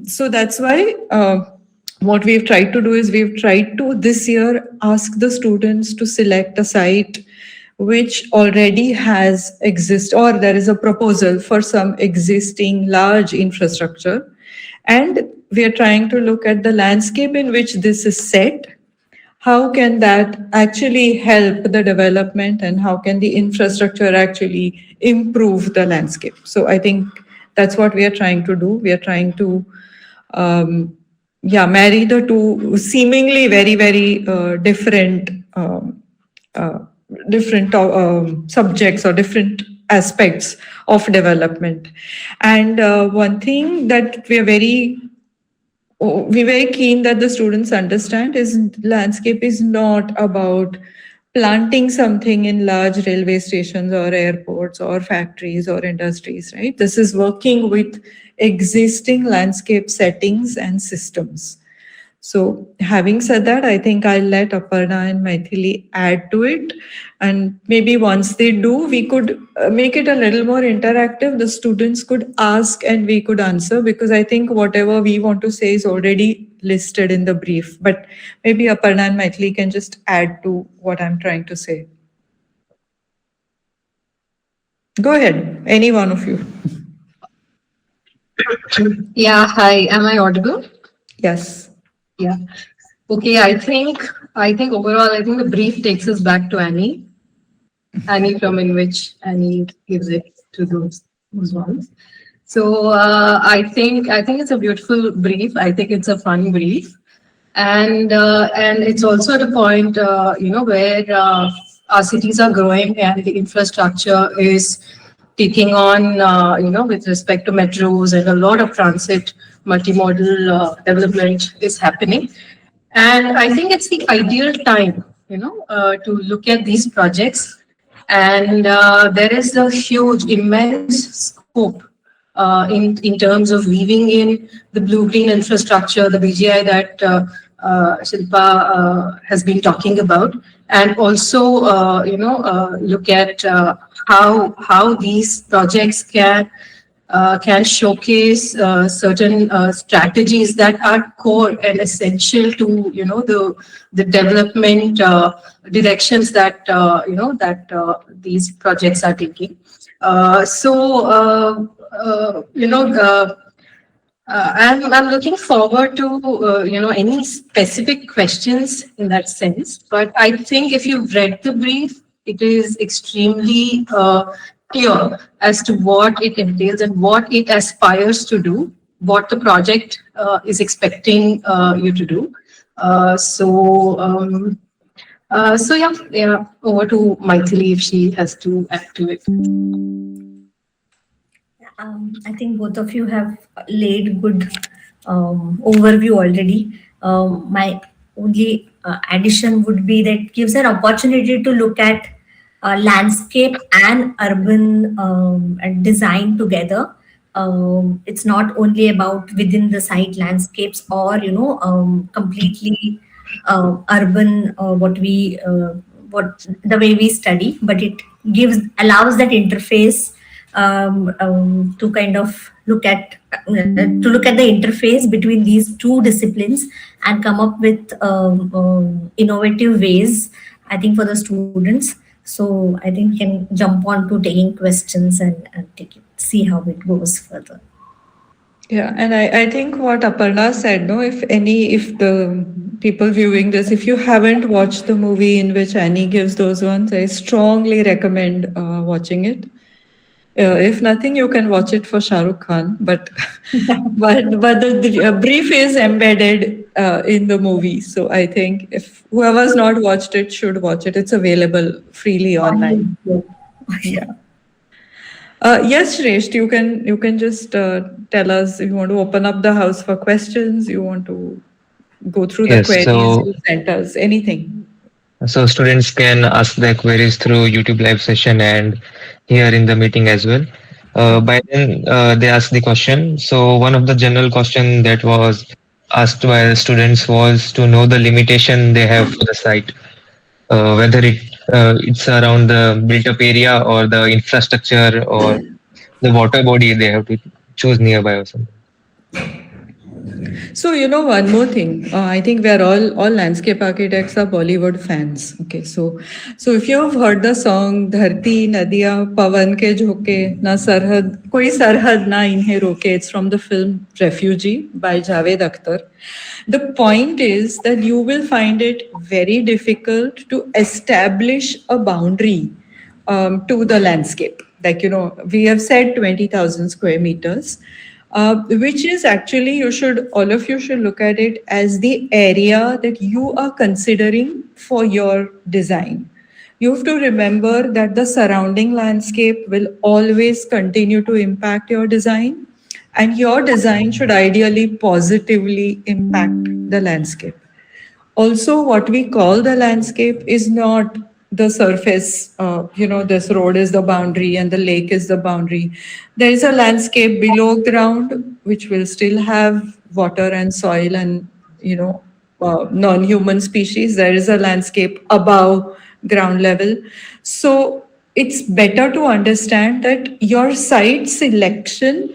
So that's why what we've tried to do is we've tried to this year ask the students to select a site which already has exist or there is a proposal for some existing large infrastructure, and we are trying to look at the landscape in which this is set. How can that actually help the development, and how can the infrastructure actually improve the landscape? So I think that's what we are trying to do. We are trying to marry the two seemingly very different uh, subjects or different aspects of development. And one thing that we're very keen that the students understand is landscape is not about planting something in large railway stations or airports or factories or industries, right? This is working with existing landscape settings and systems. So having said that, I think I'll let Aparna and Maithili add to it. And maybe once they do, we could make it a little more interactive. The students could ask and we could answer, because I think whatever we want to say is already listed in the brief. But maybe Aparna and Maithili can just add to what I'm trying to say. Go ahead, any one of you. Yeah, hi. Am I audible? Yes. Yeah. Okay, I think overall, I think the brief takes us back to Annie. Annie, from in which Annie gives it to those ones. So I think it's a beautiful brief. I think it's a fun brief, and it's also at a point where our cities are growing and the infrastructure is taking on with respect to metros, and a lot of transit multimodal development is happening. And I think it's the ideal time to look at these projects. And there is a huge immense scope in terms of weaving in the blue-green infrastructure, the BGI that Shilpa has been talking about, and also look at how these projects can showcase certain strategies that are core and essential to the development directions that these projects are taking. I'm looking forward to any specific questions in that sense. But I think if you've read the brief, it is extremely clear as to what it entails and what it aspires to do, what the project is expecting you to do. Over to Maithili if she has to add to it. I think both of you have laid good overview already. My only addition would be that it gives an opportunity to look at landscape and urban design together. It's not only about within the site landscapes or completely urban what the way we study, but it allows that interface to kind of look at the interface between these two disciplines and come up with innovative ways, I think, for the students. So I think we can jump on to taking questions and see how it goes further. Yeah, and I think what Aparna said, no, if the people viewing this, if you haven't watched the movie in which Annie gives those ones, I strongly recommend watching it. If nothing, you can watch it for Shah Rukh Khan, but the brief is embedded in the movie. So I think if whoever's not watched it should watch it. It's available freely online. Yeah. Yes, Shresh, you can just tell us if you want to open up the house for questions, you want to go through the queries you sent us, anything. So students can ask their queries through YouTube live session and here in the meeting as well. By then they ask the question. So one of the general question that was asked by the students was to know the limitation they have for the site, whether it's around the built up area or the infrastructure or the water body they have to choose nearby or something. So, one more thing. I think we are all landscape architects are Bollywood fans. Okay, so if you have heard the song "Dharti Nadiya Pavan ke Jhoke Na Sarhad Koi Sarhad Na Inhe Roke," it's from the film Refugee by Javed Akhtar. The point is that you will find it very difficult to establish a boundary to the landscape. Like, we have said 20,000 square meters, which is actually, all of you should look at it as the area that you are considering for your design. You have to remember that the surrounding landscape will always continue to impact your design, and your design should ideally positively impact the landscape. Also, what we call the landscape is not the surface. This road is the boundary and the lake is the boundary. There is a landscape below ground which will still have water and soil and non-human species. There is a landscape above ground level. So it's better to understand that your site selection,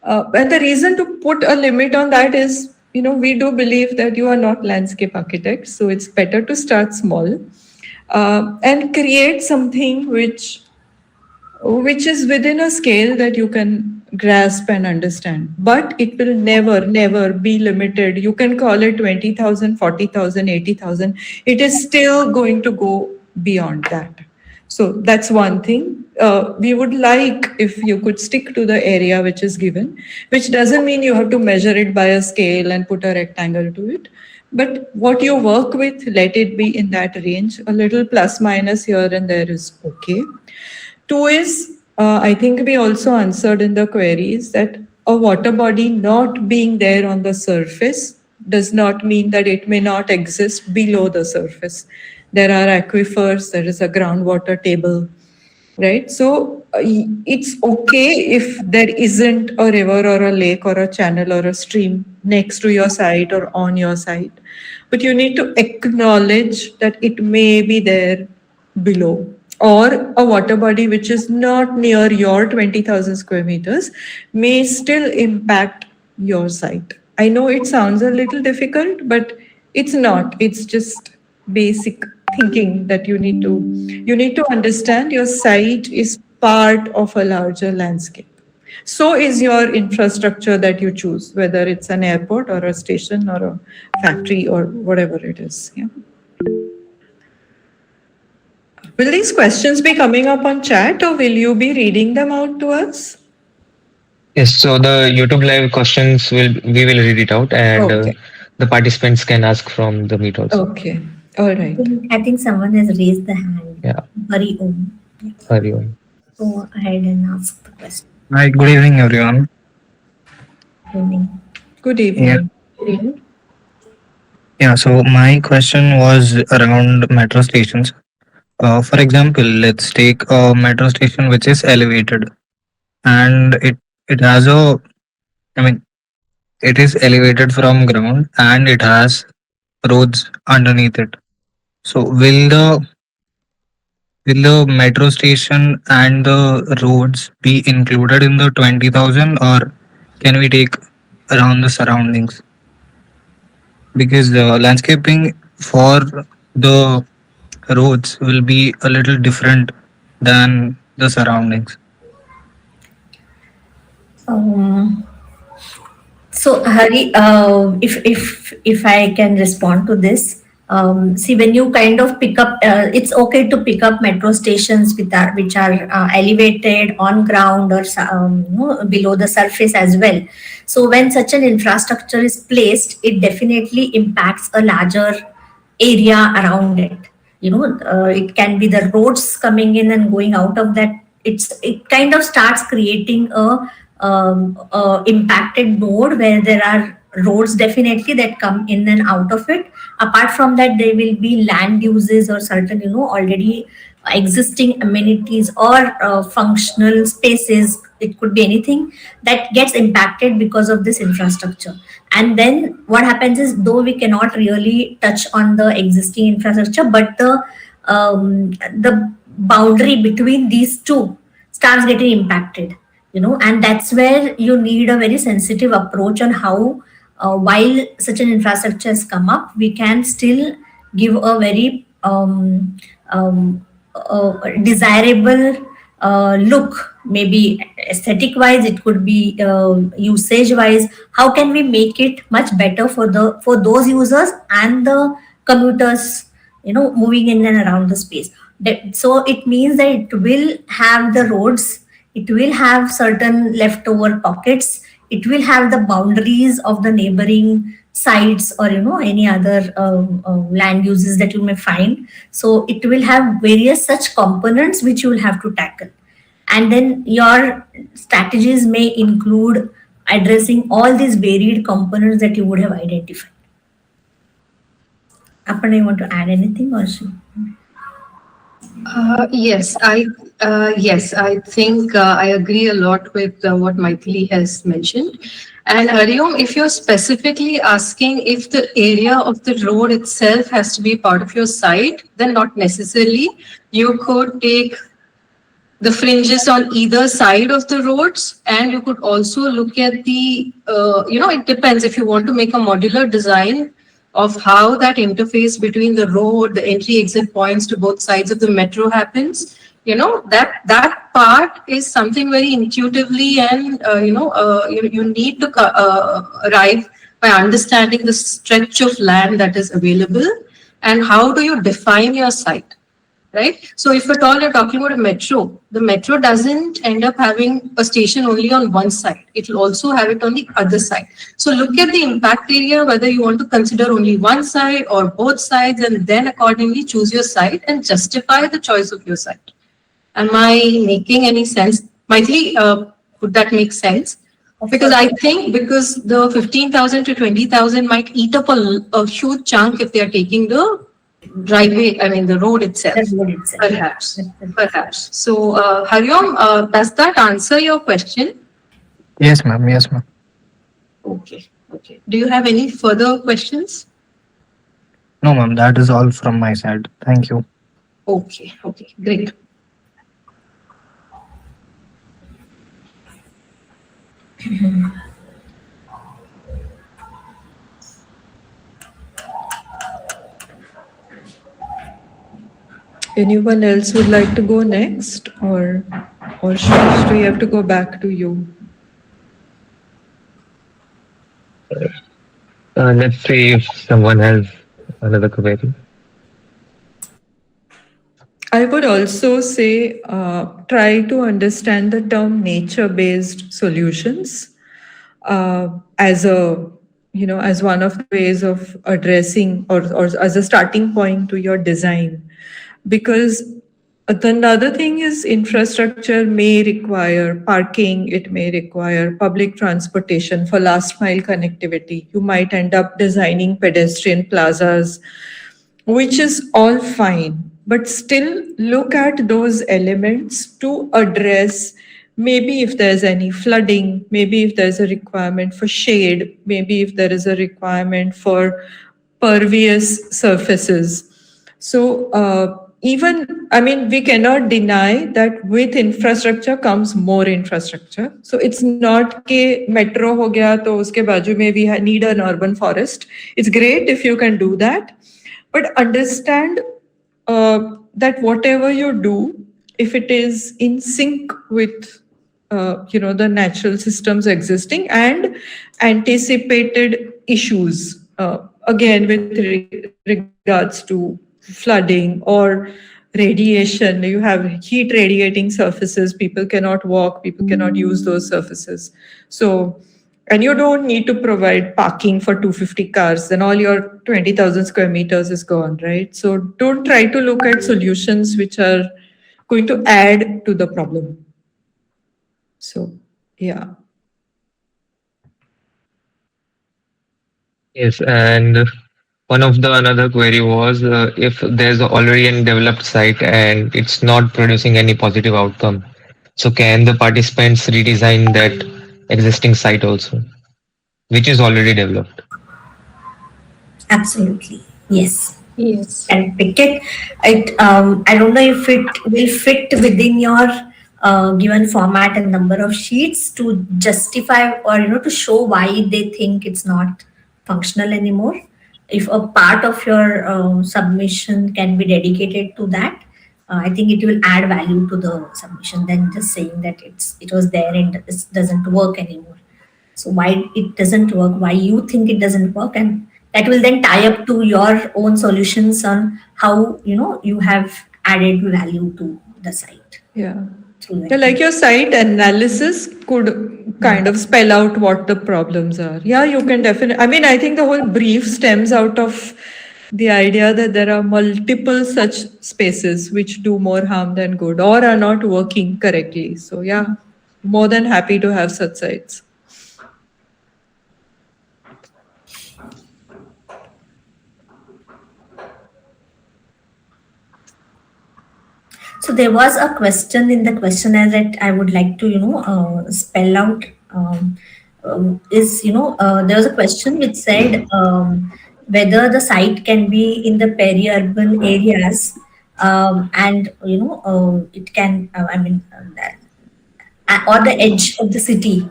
and the reason to put a limit on that is, we do believe that you are not landscape architects, so it's better to start small and create something which is within a scale that you can grasp and understand. But it will never, never be limited. You can call it 20,000, 40,000, 80,000. It is still going to go beyond that. So that's one thing. We would like if you could stick to the area which is given, which doesn't mean you have to measure it by a scale and put a rectangle to it. But what you work with, let it be in that range. A little plus minus here and there is okay. Two is, I think we also answered in the queries that a water body not being there on the surface does not mean that it may not exist below the surface. There are aquifers, there is a groundwater table, right? So it's okay if there isn't a river or a lake or a channel or a stream next to your site or on your site, but you need to acknowledge that it may be there below, or a water body which is not near your 20,000 square meters may still impact your site. I know it sounds a little difficult, but it's not. It's just basic thinking that you need to understand your site is part of a larger landscape. So is your infrastructure that you choose, whether it's an airport or a station or a factory or whatever it is. Yeah. Will these questions be coming up on chat or will you be reading them out to us? Yes, so the YouTube live questions we will read it out, and Okay. the participants can ask from the meet also. Okay. All right. I think someone has raised the hand. Yeah. Hari Om. Hari Om. Go ahead and ask the question. Hi, good evening, everyone. Good evening. Good evening. Yeah, so my question was around metro stations. For example, let's take a metro station which is elevated, and it has I mean, it is elevated from ground and it has roads underneath it. So will the metro station and the roads be included in the 20,000, or can we take around the surroundings? Because the landscaping for the roads will be a little different than the surroundings. Um, so Hari, if I can respond to this, see, when you kind of pick up, it's okay to pick up metro stations which are elevated on ground or below the surface as well. So when such an infrastructure is placed, it definitely impacts a larger area around it. It can be the roads coming in and going out of that. It kind of starts creating a impacted node where there are roads definitely that come in and out of it. Apart from that, there will be land uses or certain already existing amenities or functional spaces. It could be anything that gets impacted because of this infrastructure. And then what happens is, though we cannot really touch on the existing infrastructure, but the boundary between these two starts getting impacted. And that's where you need a very sensitive approach on how while such an infrastructure has come up, we can still give a very desirable look, maybe aesthetic wise, it could be usage wise. How can we make it much better for the for those users and the commuters, moving in and around the space? So it means that it will have the roads, it will have certain leftover pockets, it will have the boundaries of the neighboring sites, or any other land uses that you may find. So it will have various such components which you will have to tackle, and then your strategies may include addressing all these varied components that you would have identified. Aparna, you want to add anything, or should? Yes, I think I agree a lot with what Maithili has mentioned. And Hariom, if you're specifically asking if the area of the road itself has to be part of your site, then not necessarily. You could take the fringes on either side of the roads, and you could also look at the, it depends if you want to make a modular design of how that interface between the road, the entry exit points to both sides of the metro happens. That part is something very intuitively, and you need to arrive by understanding the stretch of land that is available and how do you define your site, right? So if at all you're talking about a metro, the metro doesn't end up having a station only on one side. It will also have it on the other side. So look at the impact area, whether you want to consider only one side or both sides, and then accordingly choose your site and justify the choice of your site. Am I making any sense? Maithili, would that make sense? Because I think because the 15,000 to 20,000 might eat up a huge chunk if they are taking the driveway, I mean the road itself. The road itself. Perhaps. So, Hariom, does that answer your question? Yes, ma'am. Yes, ma'am. Okay. Do you have any further questions? No, ma'am. That is all from my side. Thank you. Okay, great. Anyone else would like to go next, or should we have to go back to you? Let's see if someone has another query. I would also say try to understand the term nature-based solutions as as one of the ways of addressing or as a starting point to your design, because another thing is infrastructure may require parking, it may require public transportation for last mile connectivity. You might end up designing pedestrian plazas, which is all fine, but still look at those elements to address maybe if there's any flooding, maybe if there's a requirement for shade, maybe if there is a requirement for pervious surfaces. So we cannot deny that with infrastructure comes more infrastructure. So it's not ke metro ho gaya to uske baaju mein we need an urban forest. It's great if you can do that, but understand that whatever you do, if it is in sync with the natural systems existing and anticipated issues, again with regards to flooding or radiation. You have heat radiating surfaces, people cannot walk, people cannot use those surfaces. So, and you don't need to provide parking for 250 cars, then all your 20,000 square meters is gone, right? So don't try to look at solutions which are going to add to the problem. So, yeah. Yes, and one of the another query was if there's already a developed site and it's not producing any positive outcome, so can the participants redesign that existing site also, which is already developed? Absolutely. Yes. And pick it. I don't know if it will fit within your given format and number of sheets to justify or to show why they think it's not functional anymore. If a part of your submission can be dedicated to that, I think it will add value to the submission than just saying that it was there and it doesn't work anymore. So why it doesn't work, why you think it doesn't work, and that will then tie up to your own solutions on how you have added value to the site Yeah. through Yeah, that. like your site analysis could kind of spell out what the problems are. Yeah, you can definitely. I mean, I think the whole brief stems out of the idea that there are multiple such spaces which do more harm than good or are not working correctly. So, yeah, more than happy to have such sites. So there was a question in the questionnaire that I would like to, spell out. There was a question which said whether the site can be in the peri-urban areas, and it can. Or the edge of the city.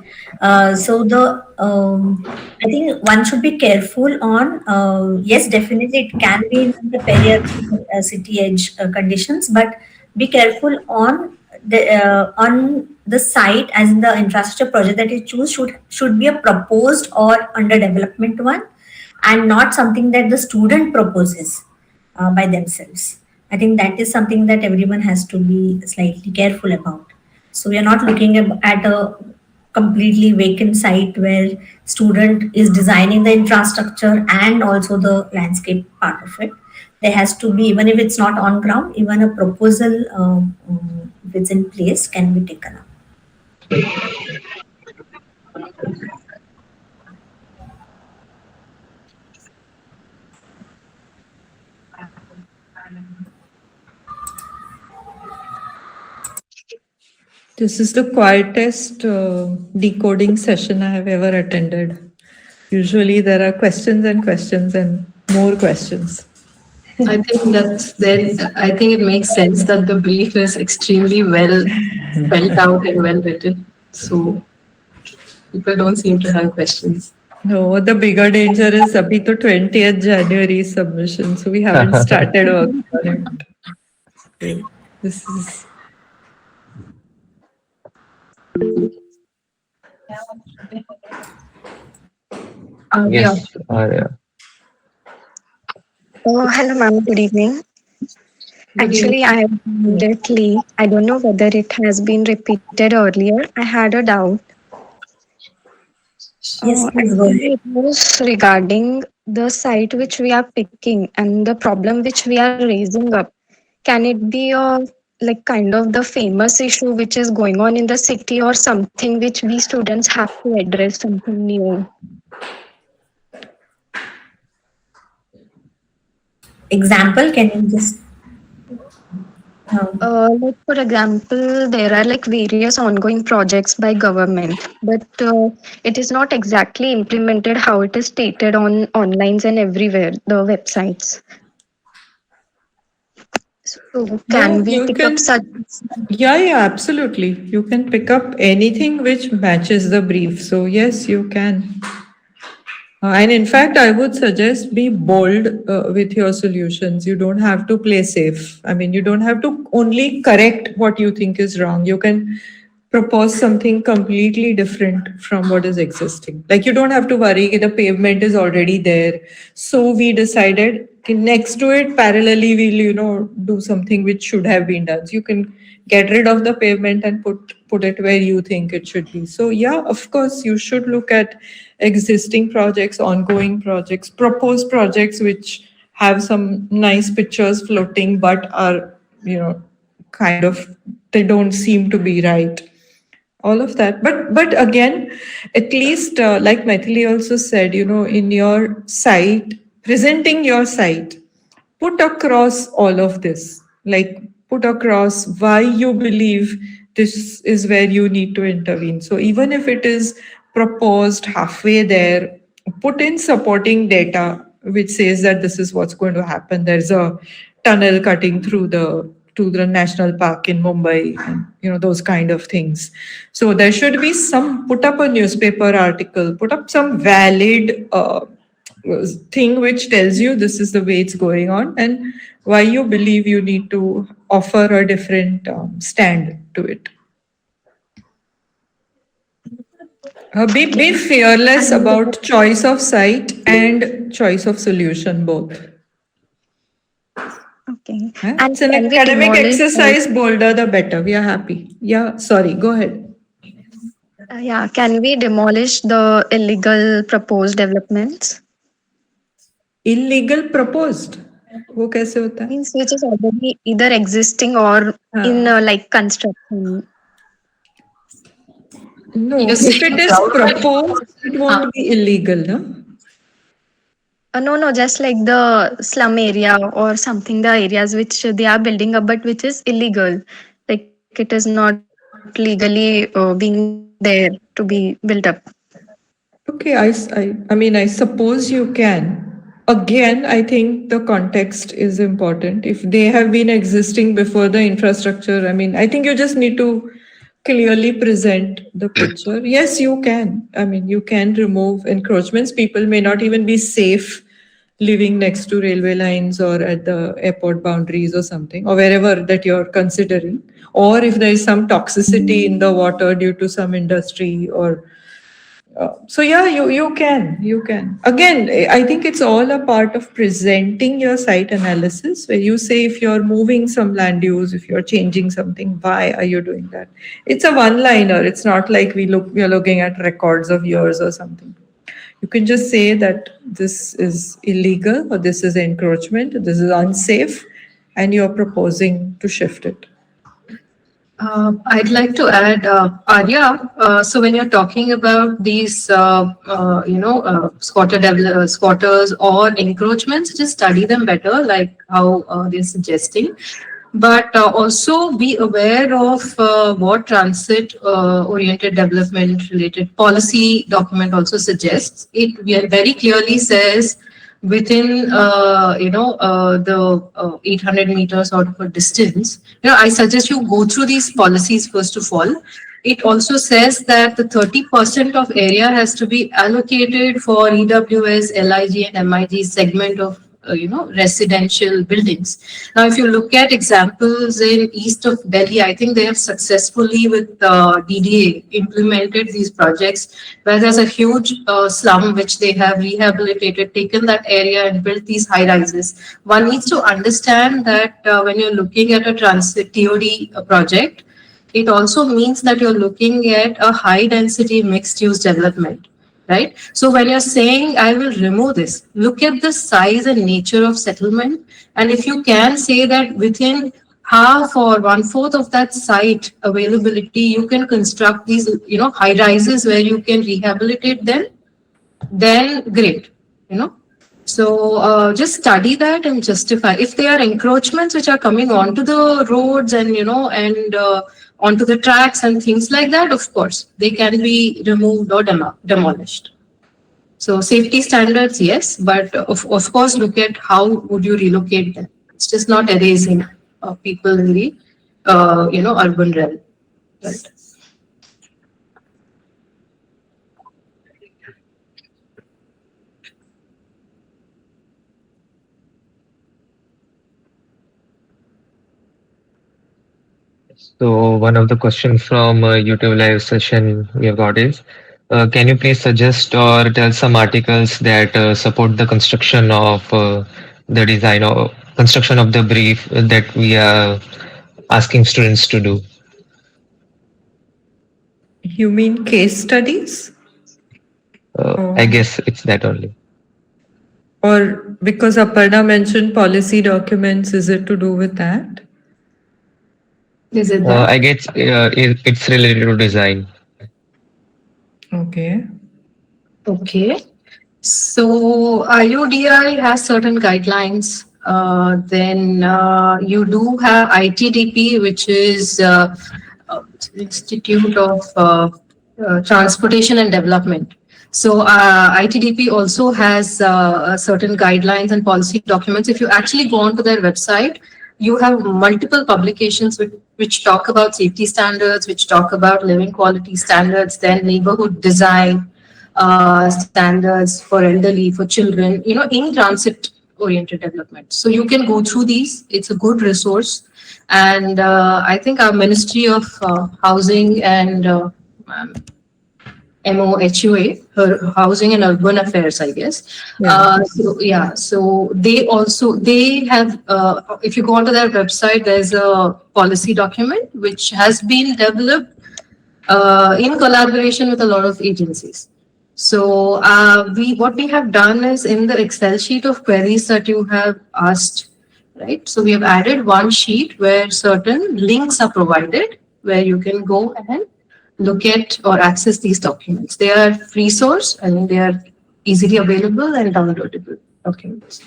So the I think one should be careful on. Yes, definitely it can be in the peri-urban city edge conditions, but be careful on the site, as in the infrastructure project that you choose should be a proposed or under development one, and not something that the student proposes by themselves. I think that is something that everyone has to be slightly careful about. So we are not looking at a completely vacant site where student is designing the infrastructure and also the landscape part of it. There has to be, even if it's not on ground, even a proposal if it's in place can be taken up. This is the quietest decoding session I have ever attended. Usually there are questions and more questions. I think that's then. I think it makes sense that the brief is extremely well spelled out and well written. So people don't seem to have questions. No, the bigger danger is abhi to 20th January submission, so we haven't started work on it. So this is Yes, yeah. Oh, hello, ma'am. Good evening. Good Actually, I have joined it late. I don't know whether it has been repeated earlier. I had a doubt. Yes, please go ahead. Actually, it was regarding the site which we are picking and the problem which we are raising up. Can it be a like kind of the famous issue which is going on in the city or something which we students have to address, something new? Example, can you just um, Like for example, there are like various ongoing projects by government, but it is not exactly implemented how it is stated on onlines and everywhere, the websites. So can no, we you pick up can. such? Yeah, absolutely. You can pick up anything which matches the brief. So yes, you can. And in fact, I would suggest be bold with your solutions. You don't have to play safe. I mean, you don't have to only correct what you think is wrong. You can propose something completely different from what is existing. Like you don't have to worry, the pavement is already there. So we decided next to it, parallelly, we'll, do something which should have been done. So you can get rid of the pavement and put it where you think it should be. So yeah, of course, you should look at existing projects, ongoing projects, proposed projects which have some nice pictures floating but are, kind of, they don't seem to be right, all of that. But again, at least like Maithili also said, in your site, presenting your site, put across all of this, like put across why you believe this is where you need to intervene. So even if it is proposed halfway there, put in supporting data which says that this is what's going to happen. There's a tunnel cutting through the to the national park in Mumbai, and those kind of things. So there should be some, put up a newspaper article, put up some valid thing which tells you this is the way it's going on and why you believe you need to offer a different stand to it. Be fearless about choice of site and choice of solution both. Okay. It's And an can we academic demolish? exercise, bolder the better. We are happy. Yeah, sorry, go ahead. Yeah, can we demolish the illegal proposed developments? Illegal proposed. वो कैसे होता है? Means which is already either existing or in हाँ. like construction. No, You're if it saying is government- proposed, it won't be illegal, no? No, just like the slum area or something, the areas which they are building up, but which is illegal. Like it is not legally being there to be built up. Okay, I mean, I suppose you can. Again, I think the context is important. If they have been existing before the infrastructure, I mean, I think you just need to clearly present the picture. Yes, you can. I mean, you can remove encroachments. People may not even be safe living next to railway lines or at the airport boundaries or something, or wherever that you're considering. Or if there is some toxicity in the water due to some industry or so yeah, you can again. I think it's all a part of presenting your site analysis, where you say if you're moving some land use, if you're changing something, why are you doing that? It's a one liner. It's not like we are looking at records of years or something. You can just say that this is illegal or this is encroachment, this is unsafe, and you're proposing to shift it. I'd like to add, Arya. So when you're talking about these, squatters or encroachments, just study them better, like how they're suggesting. But also be aware of what transit-oriented development-related policy document also suggests. It very clearly says within the 800 meters sort of a distance. I suggest you go through these policies first of all. It also says that the 30% of area has to be allocated for EWS, LIG and MIG segment of residential buildings. Now, if you look at examples in east of Delhi, I think they have successfully with DDA implemented these projects where there's a huge slum which they have rehabilitated, taken that area and built these high rises. One needs to understand that when you're looking at a transit TOD project, it also means that you're looking at a high density mixed use development, right? So when you're saying, I will remove this, look at the size and nature of settlement. And if you can say that within half or one-fourth of that site availability, you can construct these, high rises where you can rehabilitate them, then great, So just study that and justify. If there are encroachments which are coming onto the roads and onto the tracks and things like that, of course they can be removed or demolished. So safety standards, yes, but of course look at how would you relocate them. It's just not erasing people in the urban realm, right? So one of the questions from YouTube live session we have got is, can you please suggest or tell some articles that support the construction of the design or construction of the brief that we are asking students to do? You mean case studies? I guess it's that only. Or because Aparna mentioned policy documents, is it to do with that? Is it that? I guess it's related to design. Okay. Okay. So IODI has certain guidelines. Then you do have ITDP, which is Institute of Transportation and Development. So ITDP also has certain guidelines and policy documents. If you actually go onto their website, you have multiple publications which talk about safety standards, which talk about living quality standards, then neighborhood design, standards for elderly, for children, in transit oriented development. So you can go through these. It's a good resource. And I think our Ministry of Housing and MOHUA, her Housing and Urban Affairs, I guess. Yeah. So they have, if you go onto their website, there's a policy document which has been developed in collaboration with a lot of agencies. So what we have done is in the Excel sheet of queries that you have asked, right? So we have added one sheet where certain links are provided where you can go and look at or access these documents. They are free source and they are easily available and downloadable documents,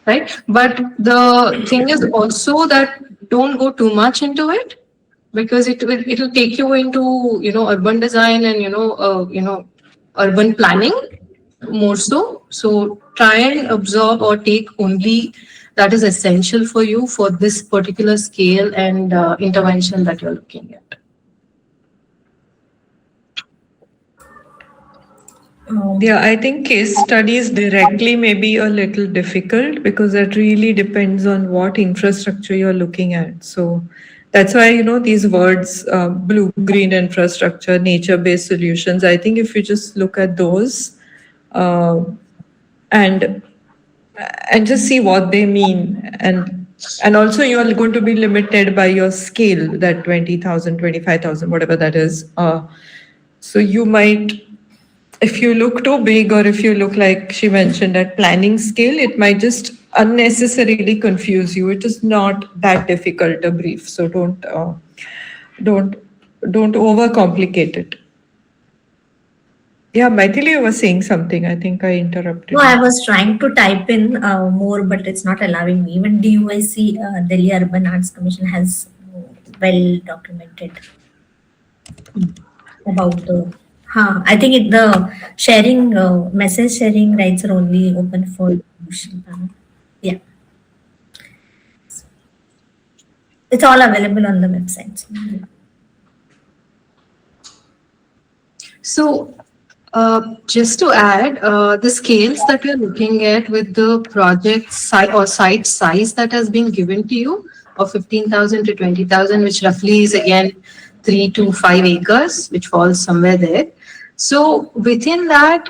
right? But the thing is also that don't go too much into it, because it'll take you into urban design and urban planning more so. So try and absorb or take only that is essential for you for this particular scale and intervention that you're looking at. Yeah, I think case studies directly may be a little difficult because that really depends on what infrastructure you're looking at. So that's why, these words, blue, green infrastructure, nature-based solutions, I think if you just look at those and just see what they mean, and also you are going to be limited by your scale, that 20,000, 25,000, whatever that is. So you might, if you look too big, or if you look like she mentioned at planning scale, it might just unnecessarily confuse you. It is not that difficult a brief, so don't overcomplicate it. Yeah, Maithili, you were saying something. I think I interrupted. No, I was trying to type in more, but it's not allowing me. Even DUIC, Delhi Urban Arts Commission, has well documented about the. I think the sharing, message sharing rights are only open for. Yeah. It's all available on the website. So just to add, the scales that we're looking at with the project size or site size that has been given to you of 15,000 to 20,000, which roughly is again 3 to 5 acres, which falls somewhere there. So within that,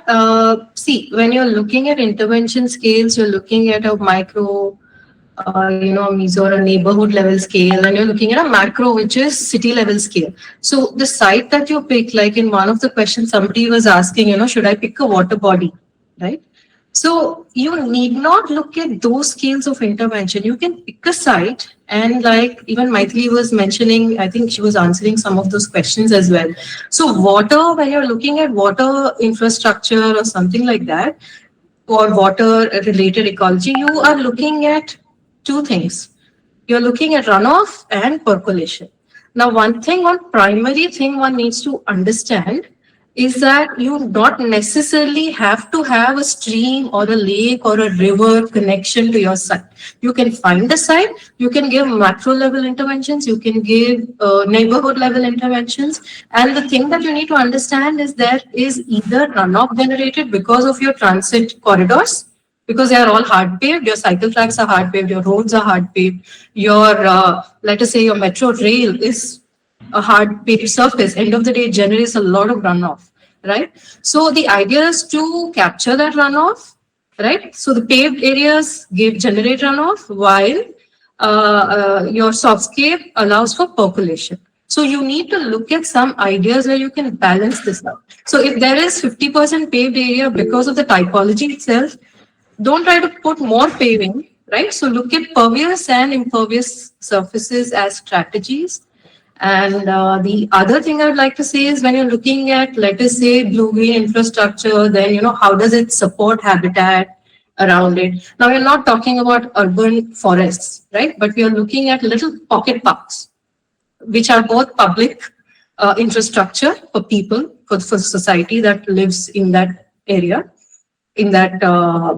see, when you're looking at intervention scales, you're looking at a micro, meso or a neighborhood level scale, and you're looking at a macro, which is city level scale. So the site that you pick, like in one of the questions, somebody was asking, should I pick a water body, right? So you need not look at those scales of intervention. You can pick a site, and like even Maithili was mentioning, I think she was answering some of those questions as well. So water, when you're looking at water infrastructure or something like that, or water related ecology, you are looking at two things. You're looking at runoff and percolation. Now, primary thing one needs to understand is that you not necessarily have to have a stream or a lake or a river connection to your site. You can find the site, you can give macro level interventions, you can give neighborhood level interventions. And the thing that you need to understand is there is either runoff generated because of your transit corridors, because they are all hard paved, your cycle tracks are hard paved, your roads are hard paved, your, let us say your metro rail is a hard paved surface. End of the day, it generates a lot of runoff, right? So the idea is to capture that runoff, right? So the paved areas generate runoff, while your softscape allows for percolation. So you need to look at some ideas where you can balance this out. So if there is 50% paved area because of the typology itself, don't try to put more paving, right? So look at pervious and impervious surfaces as strategies. And the other thing I would like to say is when you're looking at, let us say, blue-green infrastructure, then, how does it support habitat around it? Now, we're not talking about urban forests, right? But we are looking at little pocket parks, which are both public infrastructure for people, for society that lives in that area, in that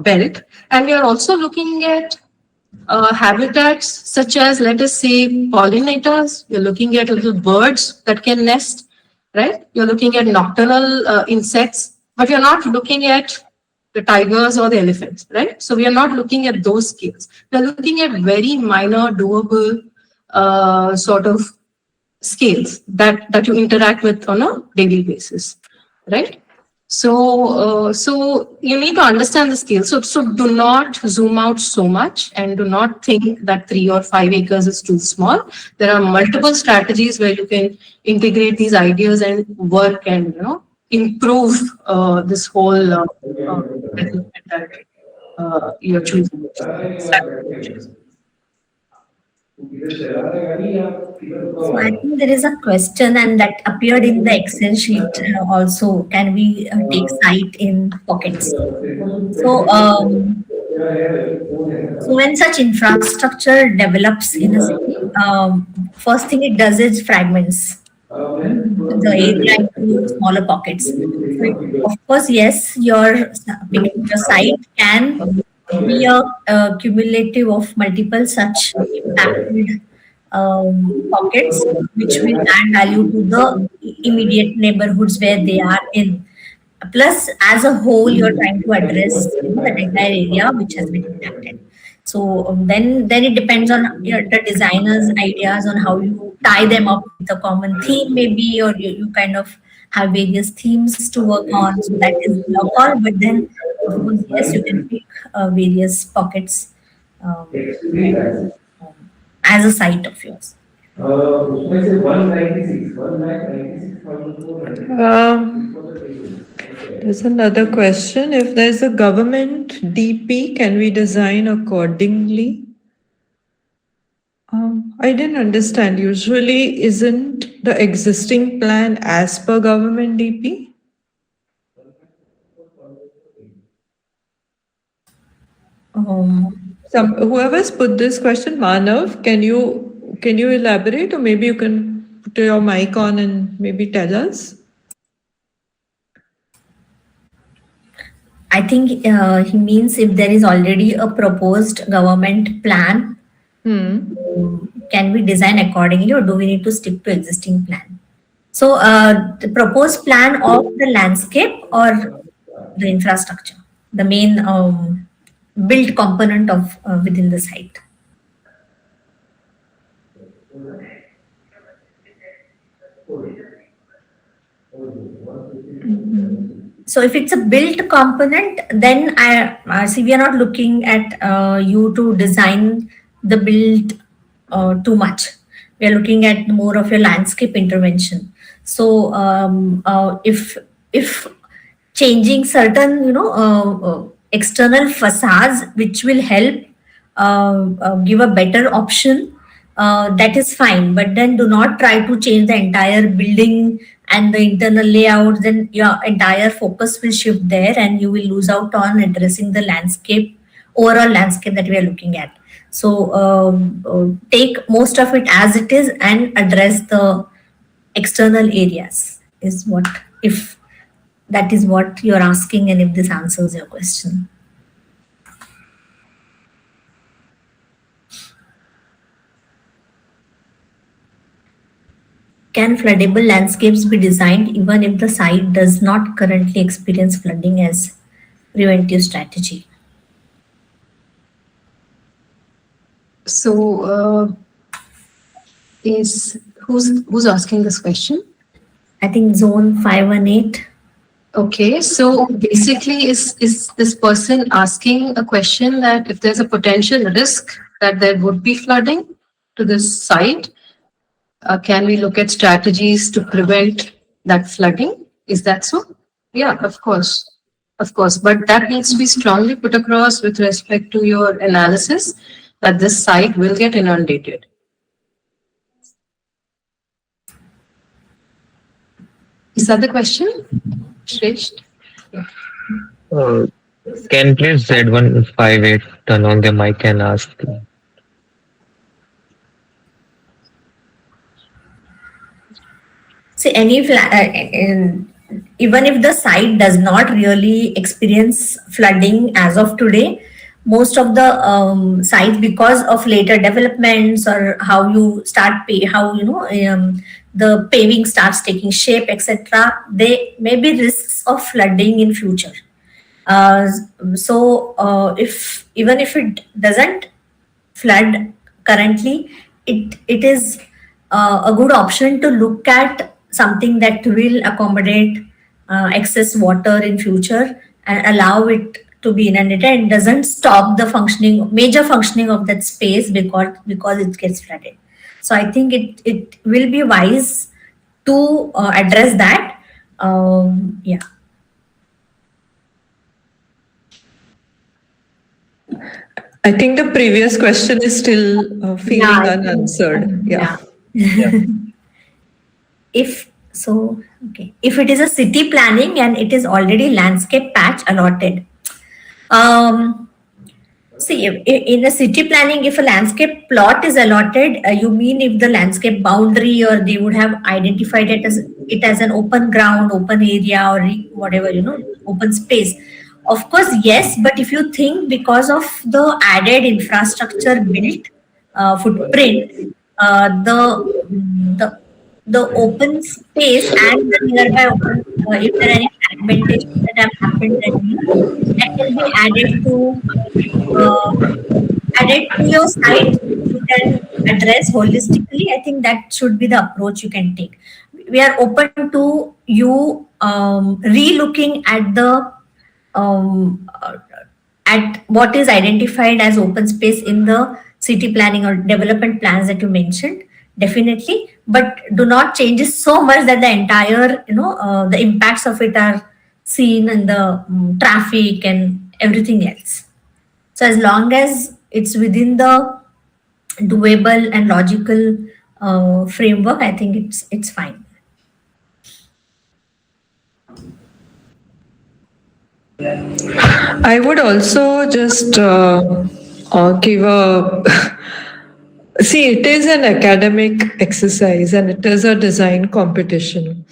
belt. And we are also looking at habitats such as, let us say, pollinators. You're looking at little birds that can nest, right? You're looking at nocturnal insects. But we are not looking at the tigers or the elephants, right? So we are not looking at those scales. We are looking at very minor, doable sort of scales that you interact with on a daily basis, right? So you need to understand the scale. So do not zoom out so much and do not think that 3 or 5 acres is too small. There are multiple strategies where you can integrate these ideas and work and improve this whole development that you're choosing. So I think there is a question and that appeared in the Excel sheet also. Can we take site in pockets? So, so when such infrastructure develops in a city, first thing it does is fragments the area into smaller pockets. So of course, yes, your site can be a cumulative of multiple such impacted pockets, which will add value to the immediate neighborhoods where they are in. Plus, as a whole, you're trying to address that entire area which has been impacted. So then it depends on the designer's ideas on how you tie them up with a common theme, maybe, or you kind of have various themes to work on. So that is your call. But then, of course, yes, you can pick various pockets um, as a site of yours. There's another question. If there's a government DP, can we design accordingly? I didn't understand. Usually, isn't the existing plan as per government DP? Whoever's put this question, Manav, can you elaborate, or maybe you can put your mic on and maybe tell us? I think he means if there is already a proposed government plan, can we design accordingly, or do we need to stick to existing plan? So the proposed plan of the landscape or the infrastructure, the main built component of within the site. So if it's a built component, then I see we are not looking at you to design the build too much. We are looking at more of your landscape intervention. So if changing certain external facades which will help give a better option, that is fine, but then do not try to change the entire building and the internal layout. Then your entire focus will shift there and you will lose out on addressing the overall landscape that we are looking at. So take most of it as it is and address the external areas is what, if that is what you're asking, and if this answers your question. Can floodable landscapes be designed even if the site does not currently experience flooding as preventive strategy? So who's asking this question? I think zone 518. Okay, so basically is this person asking a question that if there's a potential risk that there would be flooding to this site, can we look at strategies to prevent that flooding? Is that so? Yeah, of course. Of course, but that needs to be strongly put across with respect to your analysis that this site will get inundated. Is that the question, Shresht? Can please Z158 turn on the mic and ask? See, even if the site does not really experience flooding as of today, most of the sites, because of later developments or how you start how the paving starts taking shape, etc., they may be risks of flooding in future. uh, if even if it doesn't flood currently, it is a good option to look at something that will accommodate excess water in future and allow it to be inundated and doesn't stop the major functioning of that space because it gets flooded. So I think it will be wise to address that. Yeah. I think the previous question is still feeling Yeah, I think, unanswered. Yeah. yeah. If so, okay. If it is a city planning and it is already landscape patch allotted, um, see, in a city planning, if a landscape plot is allotted, you mean if the landscape boundary, or they would have identified it as an open ground, open area, or whatever, open space. Of course, yes, but if you think because of the added infrastructure built footprint, the the open space and the nearby open, if there are any fragmentation that have happened, then that can be uh, added to your site, which you can address holistically. I think that should be the approach you can take. We are open to you re-looking at the um, uh, at what is identified as open space in the city planning or development plans that you mentioned, definitely, but do not change it so much that the entire the impacts of it are seen in the traffic and everything else. So as long as it's within the doable and logical framework, I think it's fine. I would also just give a see, it is an academic exercise and it is a design competition.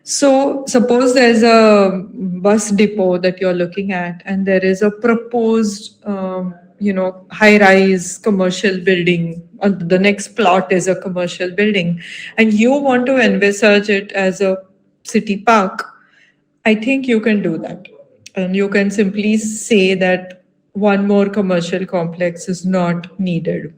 So, suppose there's a bus depot that you're looking at, and there is a proposed, high-rise commercial building. The next plot is a commercial building, and you want to envisage it as a city park. I think you can do that. And you can simply say that one more commercial complex is not needed.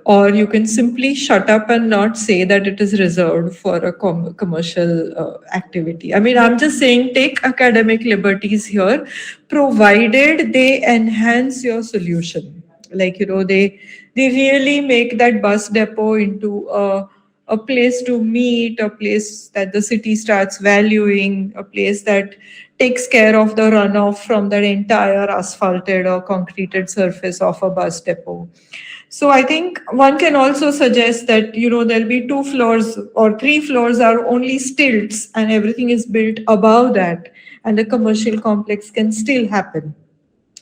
Or you can simply shut up and not say that it is reserved for a commercial activity. I mean, I'm just saying take academic liberties here, provided they enhance your solution. Like, they really make that bus depot into a place to meet, a place that the city starts valuing, a place that takes care of the runoff from that entire asphalted or concreted surface of a bus depot. So I think one can also suggest that, there'll be 2 floors or 3 floors are only stilts and everything is built above that, and the commercial complex can still happen.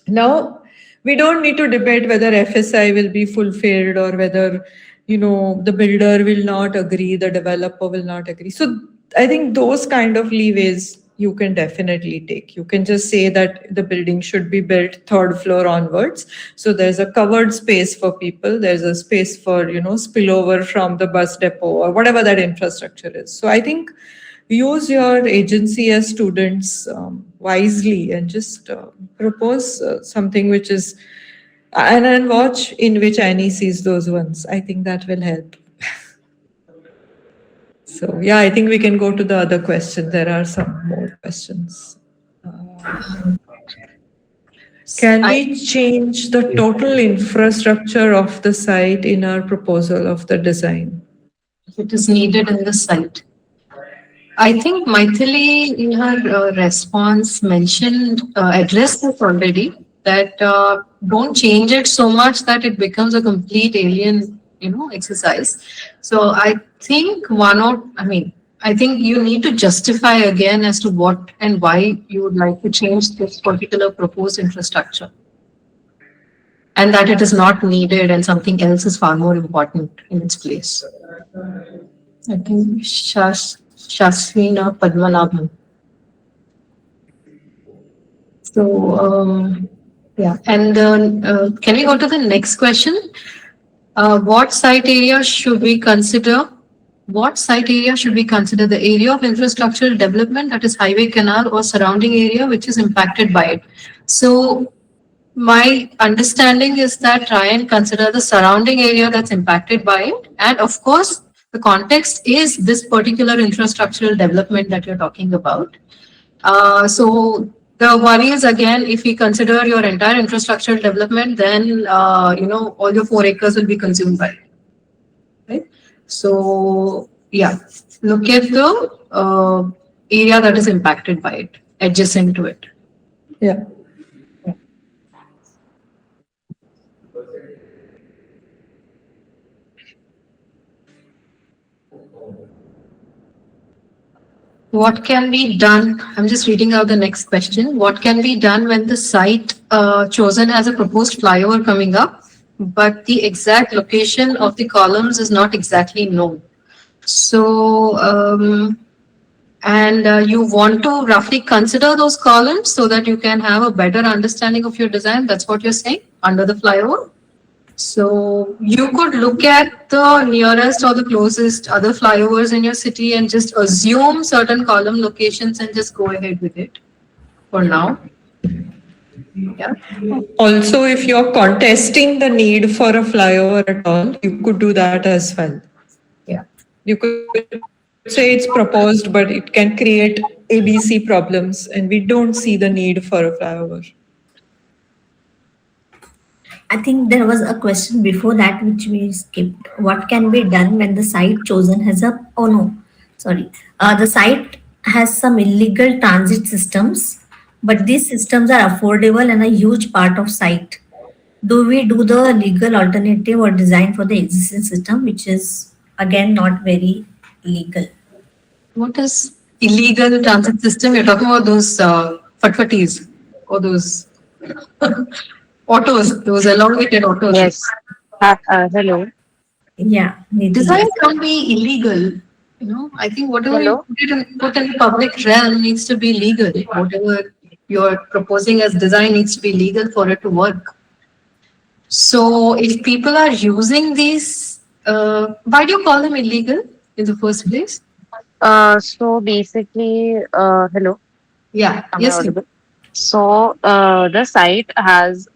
Now, we don't need to debate whether FSI will be fulfilled or whether, the builder will not agree, the developer will not agree. So I think those kind of leeways you can definitely take. You can just say that the building should be built 3rd floor onwards. So there's a covered space for people. There's a space for, spillover from the bus depot or whatever that infrastructure is. So I think use your agency as students wisely and just propose something which is and watch in which Annie sees those ones. I think that will help. So yeah, I think we can go to the other question. There are some more questions. Can we change the total infrastructure of the site in our proposal of the design? If it is needed in the site. I think Maithili in her response mentioned, addressed this already, that don't change it so much that it becomes a complete alien, exercise. So I think I think you need to justify again as to what and why you would like to change this particular proposed infrastructure. And that it is not needed and something else is far more important in its place. I think Shasvina Padmanabhan. So Yeah. And can we go to the next question? What site area should we consider? What site area should we consider the area of infrastructural development, that is highway, canal, or surrounding area which is impacted by it? So my understanding is that try and consider the surrounding area that's impacted by it. And of course, the context is this particular infrastructural development that you're talking about. So the worry is again, if we consider your entire infrastructural development, then all your 4 acres will be consumed by it, right? So yeah, look at the area that is impacted by it, adjacent to it. Yeah. What can be done? I'm just reading out the next question. What can be done when the site chosen as a proposed flyover coming up, but the exact location of the columns is not exactly known? So, and you want to roughly consider those columns so that you can have a better understanding of your design. That's what you're saying under the flyover. So you could look at the nearest or the closest other flyovers in your city and just assume certain column locations and just go ahead with it for now. Yeah. Also, if you're contesting the need for a flyover at all, you could do that as well. Yeah. You could say it's proposed, but it can create ABC problems, and we don't see the need for a flyover. I think there was a question before that which we skipped. What can be done when the site chosen has a, oh no, sorry. The site has some illegal transit systems, but these systems are affordable and a huge part of site. Do we do the legal alternative or design for the existing system, which is again not very legal? What is illegal transit system? You're talking about those fatfatis or those autos, those elongated autos. Yes. Hello. Yeah, Nidhi. Design can't be illegal. I think whatever you Hello. put in the public realm needs to be legal. Whatever you're proposing as design needs to be legal for it to work. So if people are using these, why do you call them illegal in the first place? So basically, hello. Yeah. Am I Yes. audible? So the site has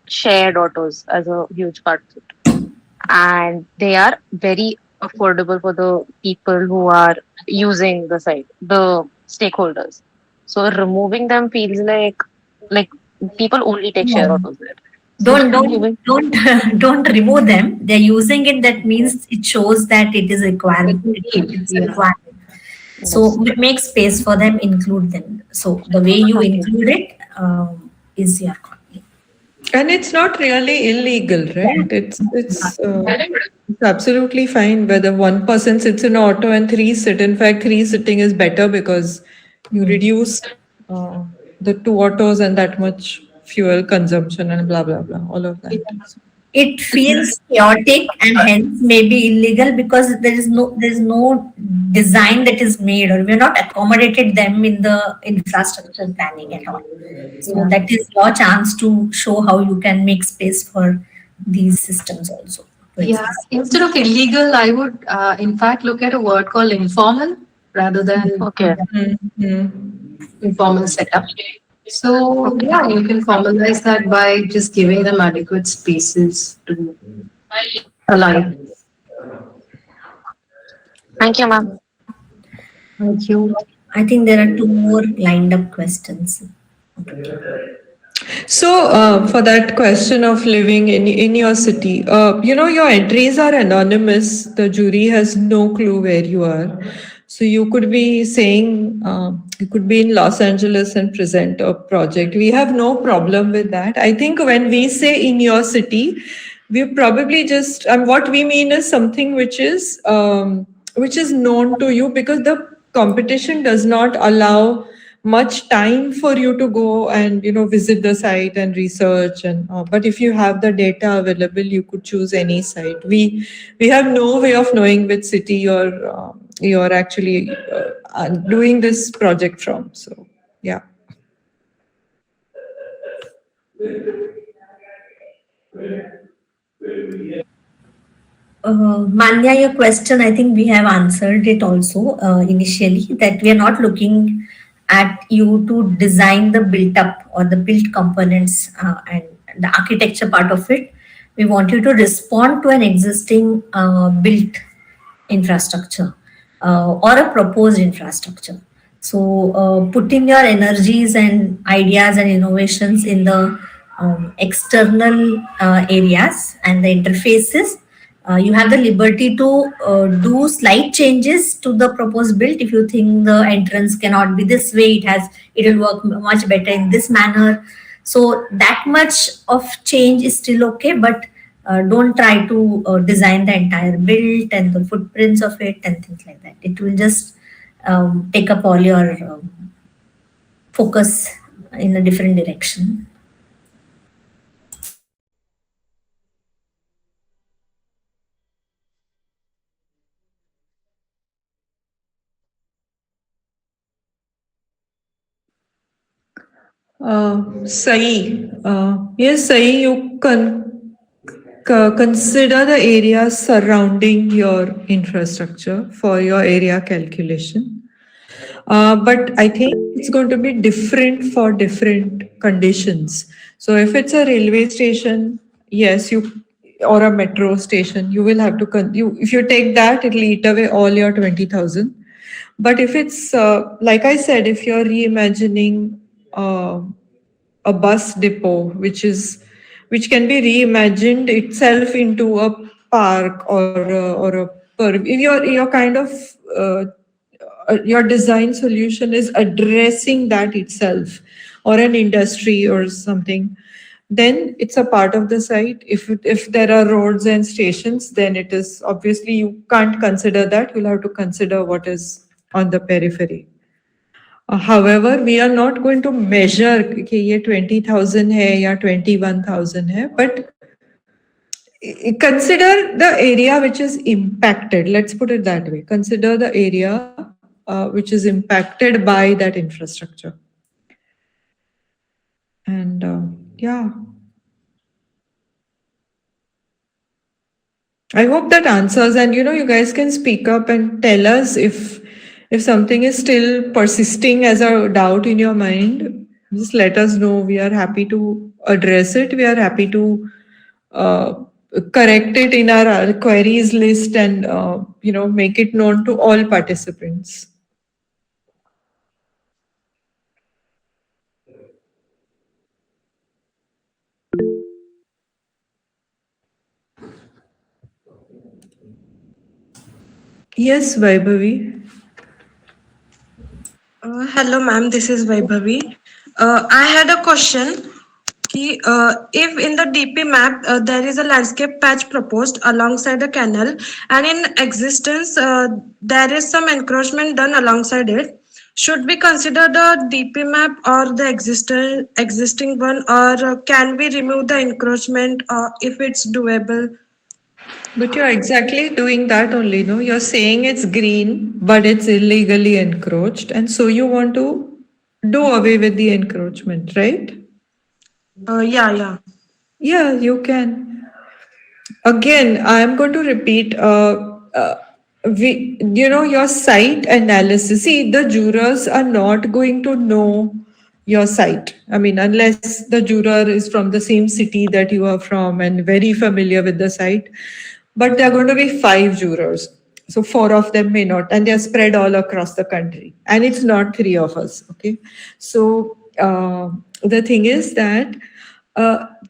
shared autos as a huge part of it, and they are very affordable for the people who are using the site, the stakeholders. So removing them feels like people only take share No. autos there. So removing Don't remove them. They're using it. That means it shows that it is requirement. It's a Yeah. requirement. So yes. make space for them, include them. So the way you Okay. include it is your call. And it's not really illegal, right? It's absolutely fine whether one person sits in an auto and three sit. In fact, three sitting is better because you reduce uh, the two autos and that much fuel consumption and blah blah blah, all of that. It feels chaotic and hence maybe illegal because there is no design that is made, or we're not accommodated them in the infrastructure planning at all. So that is your chance to show how you can make space for these systems also to Yeah. exist. Instead of illegal, I would in fact look at a word called informal rather than Okay. informal setup. So yeah, you can formalize that by just giving them adequate spaces to align. Thank you, ma'am. Thank you. I think there are two more lined up questions. So, for that question of living in your city, your entries are anonymous. The jury has no clue where you are. So you could be saying you could be in Los Angeles and present a project. We have no problem with that. I think when we say in your city, we probably just what we mean is something which is known to you, because the competition does not allow much time for you to go and visit the site and research, and but if you have the data available, you could choose any site. We have no way of knowing which city you're actually doing this project from. So yeah. Manya, your question, I think we have answered it also initially, that we are not looking at you to design the built up or the built components and the architecture part of it. We want you to respond to an existing built infrastructure or a proposed infrastructure. So, putting your energies and ideas and innovations in the external areas and the interfaces, you have the liberty to do slight changes to the proposed build. If you think the entrance cannot be this way, it will work much better in this manner. So that much of change is still okay, but don't try to design the entire build and the footprints of it and things like that. It will just take up all your focus in a different direction. Sai, yes, Sai, you can consider the area surrounding your infrastructure for your area calculation. But I think it's going to be different for different conditions. So if it's a railway station, yes, you or a metro station, you will have to if you take that, it'll eat away all your 20,000. But if it's like I said, if you're reimagining a bus depot, which can be reimagined itself into a park if you're kind of your design solution is addressing that itself or an industry or something, then it's a part of the site. If there are roads and stations, then it is obviously you can't consider that. You'll have to consider what is on the periphery. However, we are not going to measure कि ये 20,000 है या 21,000 है, but consider the area which is impacted. Let's put it that way. Consider the area which is impacted by that infrastructure. And yeah, I hope that answers. And you guys can speak up and tell us if something is still persisting as a doubt in your mind. Just let us know. We are happy to address it. We are happy to correct it in our queries list and make it known to all participants. Yes, Vaibhavi. Hello, ma'am. This is Vaibhavi. I had a question. If in the DP map there is a landscape patch proposed alongside the canal, and in existence there is some encroachment done alongside it, should we consider the DP map or the existing one, or can we remove the encroachment if it's doable? But you're exactly doing that only, no? You're saying it's green, but it's illegally encroached. And so you want to do away with the encroachment, right? Yeah. Yeah, you can. Again, I'm going to repeat. Your site analysis. See, the jurors are not going to know your site. I mean, unless the juror is from the same city that you are from and very familiar with the site. But there are going to be 5 jurors. So 4 of them may not, and they're spread all across the country. And it's not 3 of us. Okay. So the thing is that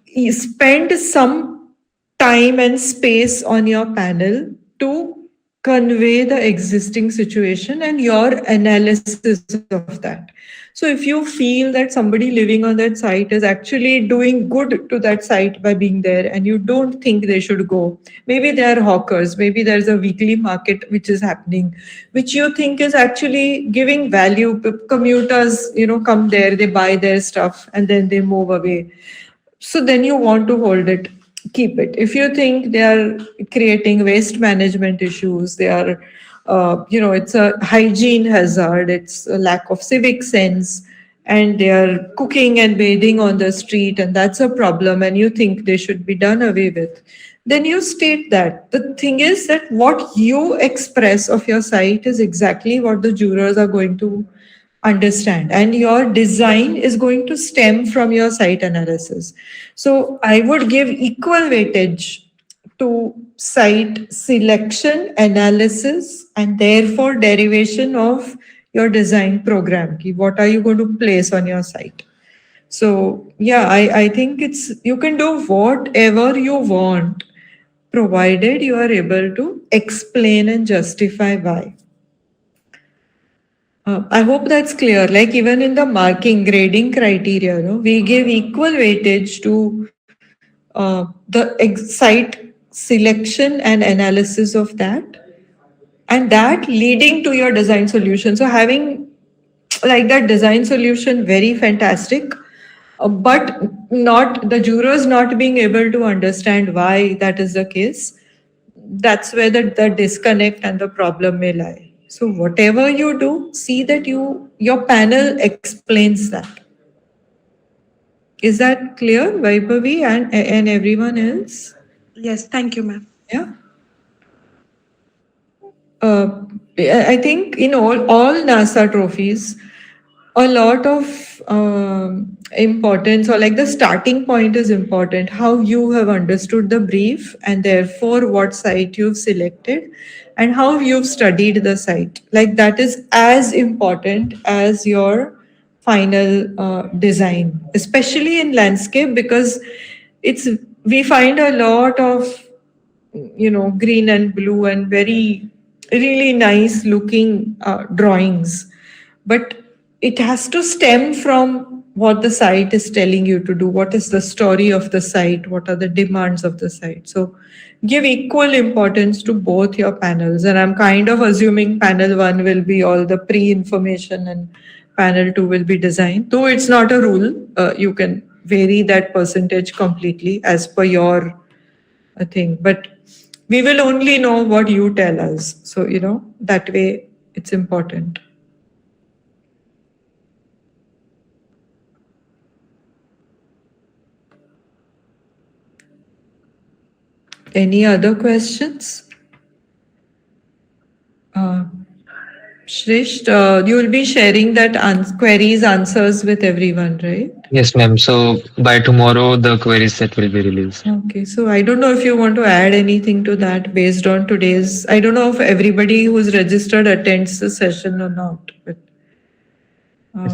you spend some time and space on your panel to convey the existing situation and your analysis of that. So if you feel that somebody living on that site is actually doing good to that site by being there and you don't think they should go, maybe they are hawkers, maybe there's a weekly market which is happening, which you think is actually giving value. Commuters, come there, they buy their stuff and then they move away. So then you want to hold it, keep it. If you think they are creating waste management issues, they are, it's a hygiene hazard, it's a lack of civic sense, and they are cooking and bathing on the street, and that's a problem, and you think they should be done away with, then you state that. The thing is that what you express of your site is exactly what the jurors are going to understand, and your design is going to stem from your site analysis. So I would give equal weightage to site selection, analysis, and therefore derivation of your design program. Ki what are you going to place on your site? So yeah, I think it's you can do whatever you want, provided you are able to explain and justify why. I hope that's clear. Like even in the marking grading criteria, no, we give equal weightage to the site selection and analysis of that, and that leading to your design solution. So having like that design solution very fantastic, but not the jurors not being able to understand why that is the case. That's where the disconnect and the problem may lie. So whatever you do, see that your panel explains that. Is that clear, Vaibhavi and everyone else? Yes, thank you, ma'am. Yeah. I think in all NASA trophies, a lot of importance, or like the starting point is important. How you have understood the brief, and therefore what site you've selected, and how you've studied the site. Like that is as important as your final design, especially in landscape, because it's we find a lot of green and blue and very really nice looking drawings, but it has to stem from what the site is telling you to do, what is the story of the site, what are the demands of the site. So give equal importance to both your panels, and I'm kind of assuming panel 1 will be all the pre-information and panel 2 will be design, though it's not a rule. You can vary that percentage completely as per your thing, but we will only know what you tell us. So, that way it's important. Any other questions? Uh, Shrish, you will be sharing that queries answers with everyone, right? Yes, ma'am. So by tomorrow, the query set will be released. Okay, so I don't know if you want to add anything to that based on today's. I don't know if everybody who's registered attends the session or not, but.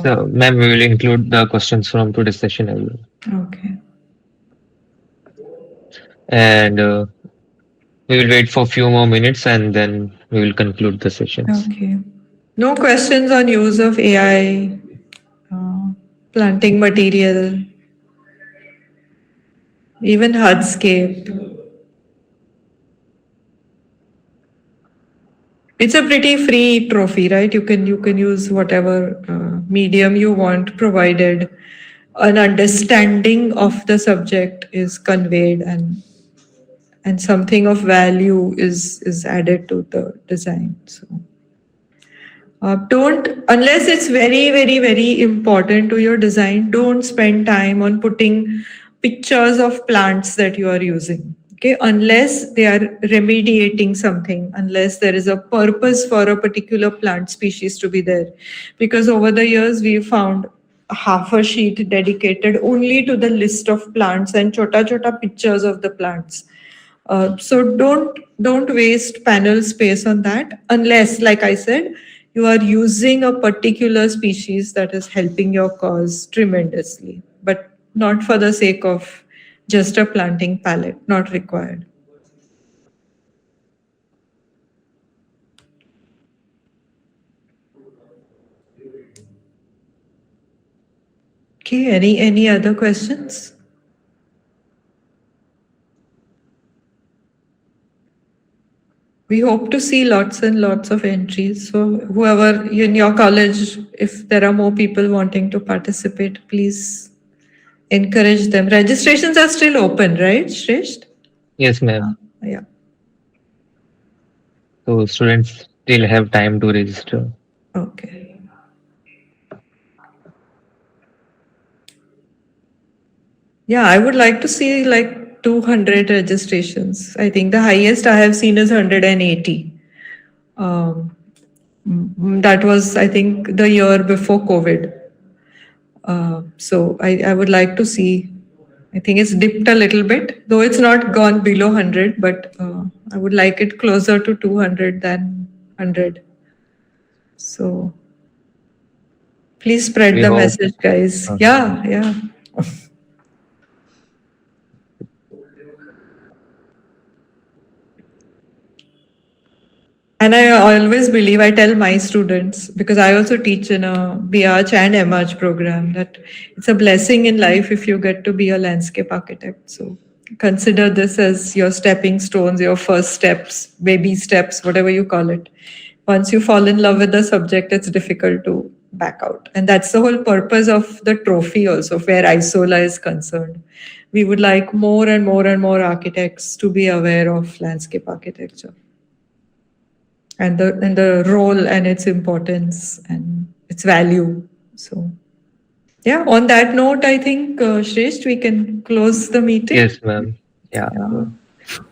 So, ma'am, we will include the questions from today's session as well. Okay. And we will wait for a few more minutes and then we will conclude the sessions. Okay. No questions on use of AI, planting material, even hardscape. It's a pretty free trophy, right? You can use whatever medium you want, provided an understanding of the subject is conveyed, and something of value is added to the design. So don't, unless it's very, very, very important to your design, don't spend time on putting pictures of plants that you are using. Okay, unless they are remediating something, unless there is a purpose for a particular plant species to be there. Because over the years, we found half a sheet dedicated only to the list of plants and chota pictures of the plants. So don't waste panel space on that, unless, like I said, you are using a particular species that is helping your cause tremendously, but not for the sake of just a planting palette, not required. Okay, any other questions? We hope to see lots and lots of entries. So whoever in your college, if there are more people wanting to participate, please encourage them. Registrations are still open, right, Shresht? Yes, ma'am. Yeah. So students still have time to register. Okay. Yeah, I would like to see like 200 registrations. I think the highest I have seen is 180. That was, I think, the year before COVID. So I would like to see. I think it's dipped a little bit, though it's not gone below 100, but I would like it closer to 200 than 100. So please spread We the hope. message, guys. uh, Yeah, yeah. And I always believe, I tell my students, because I also teach in a BArch and MArch program, that it's a blessing in life if you get to be a landscape architect. So consider this as your stepping stones, your first steps, baby steps, whatever you call it. Once you fall in love with the subject, it's difficult to back out. And that's the whole purpose of the trophy also, where ISOLA is concerned. We would like more and more and more architects to be aware of landscape architecture and the role and its importance and its value. So yeah, on that note, I think Shresh, we can close the meeting. yes, ma'am. Yeah.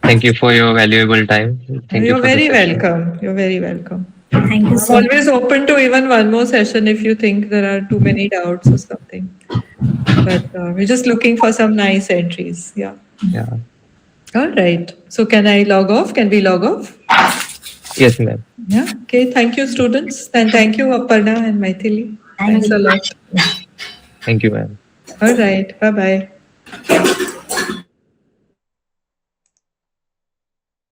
Thank you for your valuable time. Thank you You're for the very session. welcome. You're very welcome. Thank you I'm so much. always open to even one more session if you think there are too many doubts or something. But we're just looking for some nice entries. Yeah. Yeah. All right. So can I log off? Can we log off? Yes, ma'am. Yeah. Okay. Thank you, students. And thank you, Aparna and Maithili. Thank Thanks a you. lot. Thank you, ma'am. All right. Bye bye.